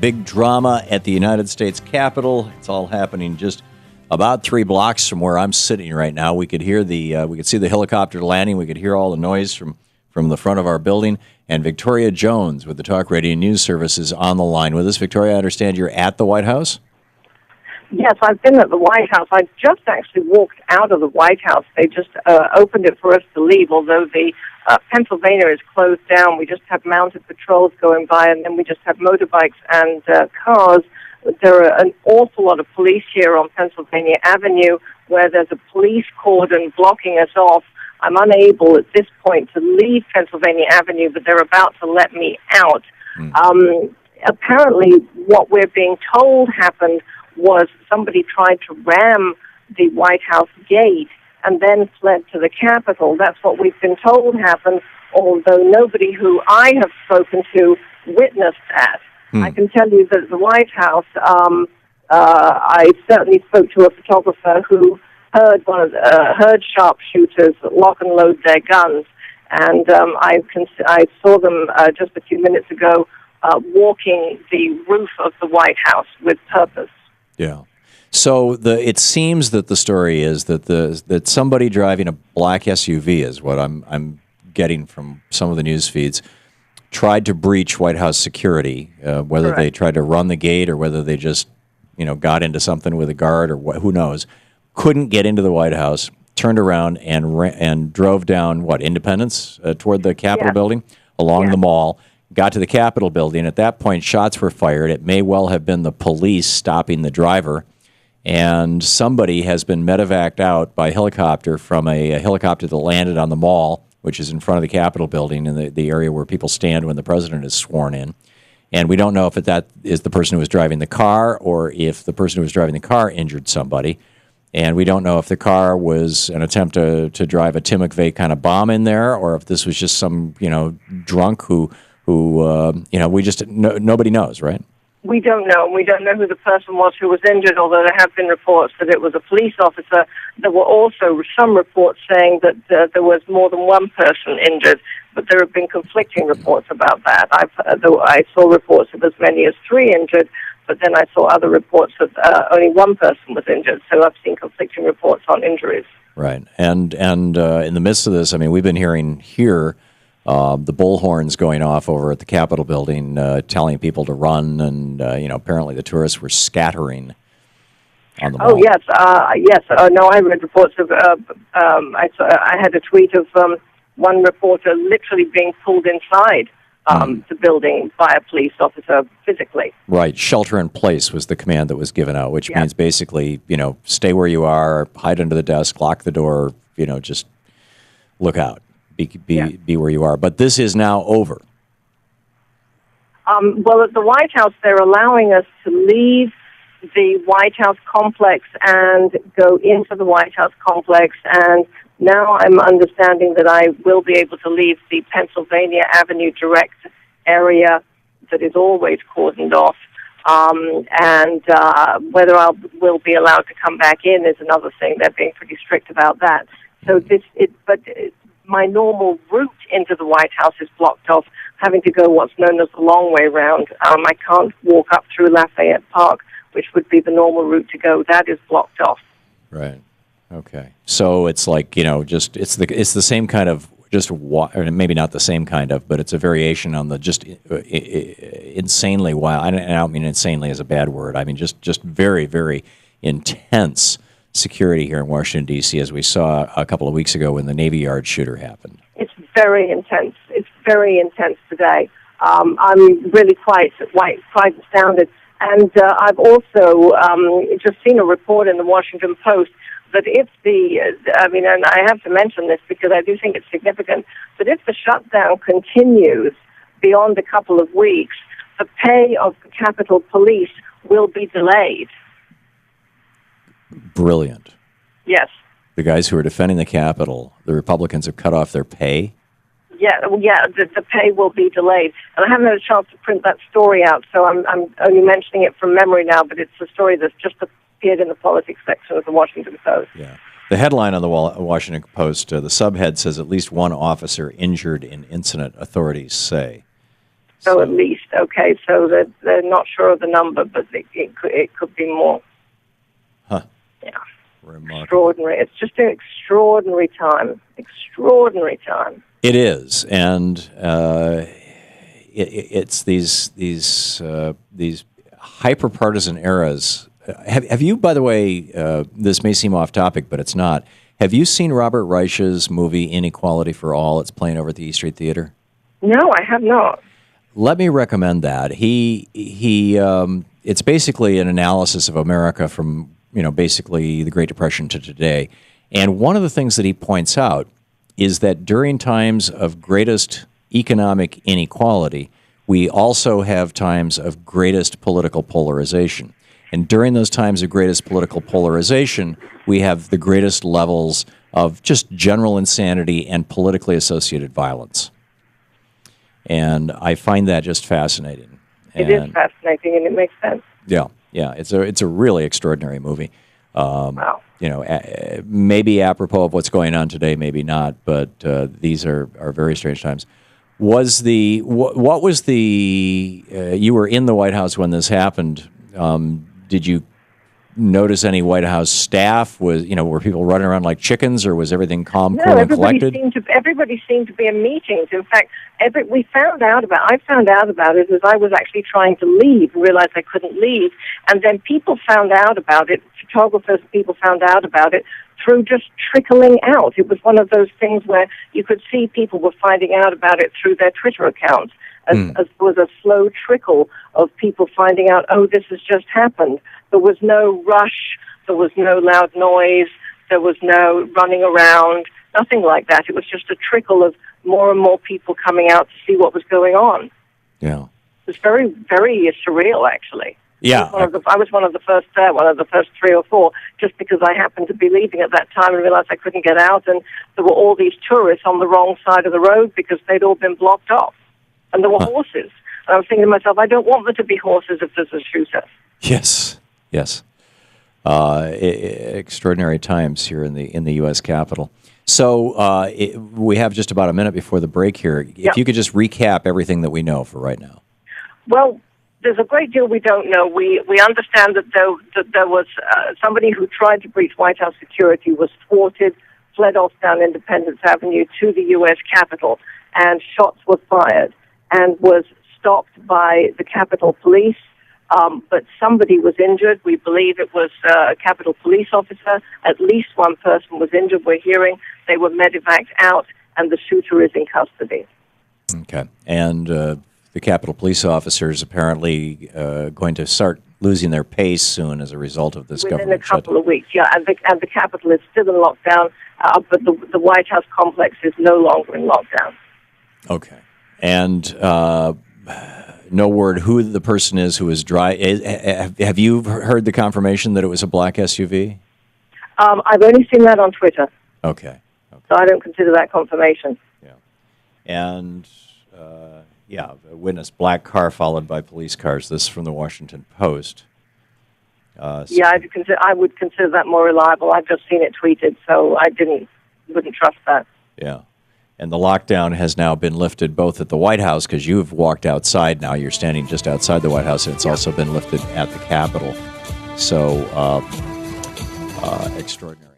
big drama at the United States Capitol. It's all happening just about 3 blocks from where I'm sitting right now. We could hear we could see the helicopter landing. We could hear all the noise from the front of our building. And Victoria Jones with the Talk Radio News Service is on the line with us. Victoria, I understand you're at the White House? Yes, I've been at the White House. I just actually walked out of the White House. They just opened it for us to leave, although the Pennsylvania is closed down. We just have mounted patrols going by, and then we just have motorbikes and cars. There are an awful lot of police here on Pennsylvania Avenue, where there's a police cordon blocking us off. I'm unable at this point to leave Pennsylvania Avenue, but they're about to let me out. Apparently, what we're being told happened was somebody tried to ram the White House gate and then fled to the Capitol. That's what we've been told happened, although nobody who I have spoken to witnessed that. I can tell you that at the White House, I certainly spoke to a photographer who heard sharpshooters lock and load their guns, and I saw them just a few minutes ago walking the roof of the White House with purpose. Yeah. So it seems that the story is that somebody driving a black SUV is what I'm getting from some of the news feeds, tried to breach White House security, whether Correct. they tried to run the gate or whether they just got into something with a guard or who knows. Couldn't get into the White House, turned around and drove down Independence toward the Capitol building along the mall. Got to the Capitol building. At that point, shots were fired. It may well have been the police stopping the driver, and somebody has been medevaced out by helicopter from a helicopter that landed on the mall, which is in front of the Capitol building in the area where people stand when the president is sworn in. And we don't know if that is the person who was driving the car or if the person who was driving the car injured somebody. And we don't know if the car was an attempt to drive a Tim McVeigh kind of bomb in there or if this was just some drunk who we just nobody knows, right? We don't know. We don't know who the person was who was injured, although there have been reports that it was a police officer. There were also some reports saying that there was more than one person injured, but there have been conflicting reports about that. I saw reports of as many as 3 injured, but then I saw other reports that only one person was injured. So I've seen conflicting reports on injuries. Right. And in the midst of this, I mean, we've been hearing here the bullhorns going off over at the Capitol building, telling people to run, and apparently the tourists were scattering on the mall. Oh yes, yes. No, I read reports of. I had a tweet of one reporter literally being pulled inside the building by a police officer physically. Right. Shelter in place was the command that was given out, which means basically, stay where you are, hide under the desk, lock the door, just look out. Be where you are. But this is now over. Well, at the White House, they're allowing us to leave the White House complex and go into the White House complex. And now I'm understanding that I will be able to leave the Pennsylvania Avenue direct area that is always cordoned off. And whether I will be allowed to come back in is another thing. They're being pretty strict about that. So my normal route into the White House is blocked off, having to go what's known as the long way round. I can't walk up through Lafayette Park, which would be the normal route to go. That is blocked off. Right. Okay. So it's like, it's the same kind of or maybe not the same kind of, but it's a variation on the just insanely wild. I don't mean insanely as a bad word. I mean just very, very intense security here in Washington, D.C., as we saw a couple of weeks ago when the Navy Yard shooter happened. It's very intense. It's very intense today. I'm really quite astounded. And I've also just seen a report in the Washington Post that if and I have to mention this because I do think it's significant, that if the shutdown continues beyond a couple of weeks, the pay of the Capitol Police will be delayed. Brilliant. Yes. The guys who are defending the Capitol, the Republicans have cut off their pay? Yeah, the pay will be delayed. And I haven't had a chance to print that story out, so I'm only mentioning it from memory now, but it's a story that's just appeared in the politics section of the Washington Post. Yeah. The headline on the Washington Post, the subhead says at least one officer injured in incident, authorities say. So at least, okay, so they're not sure of the number, but it could be more. Huh. Yeah. Remarkable. Extraordinary. It's just an extraordinary time. Extraordinary time. It is, and it's these hyper partisan eras. Have you, by the way, this may seem off topic, but it's not. Have you seen Robert Reich's movie Inequality for All? It's playing over at the East Street Theater. No, I have not. Let me recommend that. It's basically an analysis of America from basically the Great Depression to today, and one of the things that he points out is that during times of greatest economic inequality, we also have times of greatest political polarization. And during those times of greatest political polarization, we have the greatest levels of just general insanity and politically associated violence. And I find that just fascinating. It is fascinating, and it makes sense. Yeah, it's a really extraordinary movie. Wow. Maybe apropos of what's going on today, maybe not, but these are very strange times. What was the? You were in the White House when this happened. Did you notice any White House staff? Were people running around like chickens, or was everything calm, cool, and collected? Everybody seemed to be in meetings. In fact, I found out about it as I was actually trying to leave, realized I couldn't leave, and then people found out about it. Photographers, people found out about it through just trickling out. It was one of those things where you could see people were finding out about it through their Twitter accounts. As was a slow trickle of people finding out, oh, this has just happened. There was no rush. There was no loud noise. There was no running around. Nothing like that. It was just a trickle of more and more people coming out to see what was going on. Yeah. It was very, very surreal, actually. Yeah. I was one of the first there, one of the first 3 or 4, just because I happened to be leaving at that time and realized I couldn't get out, and there were all these tourists on the wrong side of the road because they'd all been blocked off. And there were horses. And I was thinking to myself, I don't want there to be horses if there's a shooter. Yes. Extraordinary times here in the U.S. Capitol. So we have just about a minute before the break here. If you could just recap everything that we know for right now. Well, there's a great deal we don't know. We understand that there was somebody who tried to breach White House security, was thwarted, fled off down Independence Avenue to the U.S. Capitol, and shots were fired, and was stopped by the Capitol Police. But somebody was injured. We believe it was a Capitol Police officer. At least one person was injured. We're hearing they were medevaced out, and the shooter is in custody. Okay. And the Capitol Police officers apparently going to start losing their pace soon as a result of this government shutdown. Within a couple of weeks, yeah. And the Capitol is still in lockdown, but the White House complex is no longer in lockdown. Okay. And no word who the person is who is driving. Have you heard the confirmation that it was a black SUV? I've only seen that on Twitter. Okay. So I don't consider that confirmation. Yeah. And, a witness, black car followed by police cars. This is from the Washington Post. I would consider that more reliable. I've just seen it tweeted, so I wouldn't trust that. Yeah. And the lockdown has now been lifted both at the White House, because you've walked outside now. You're standing just outside the White House, and it's also been lifted at the Capitol. So, extraordinary.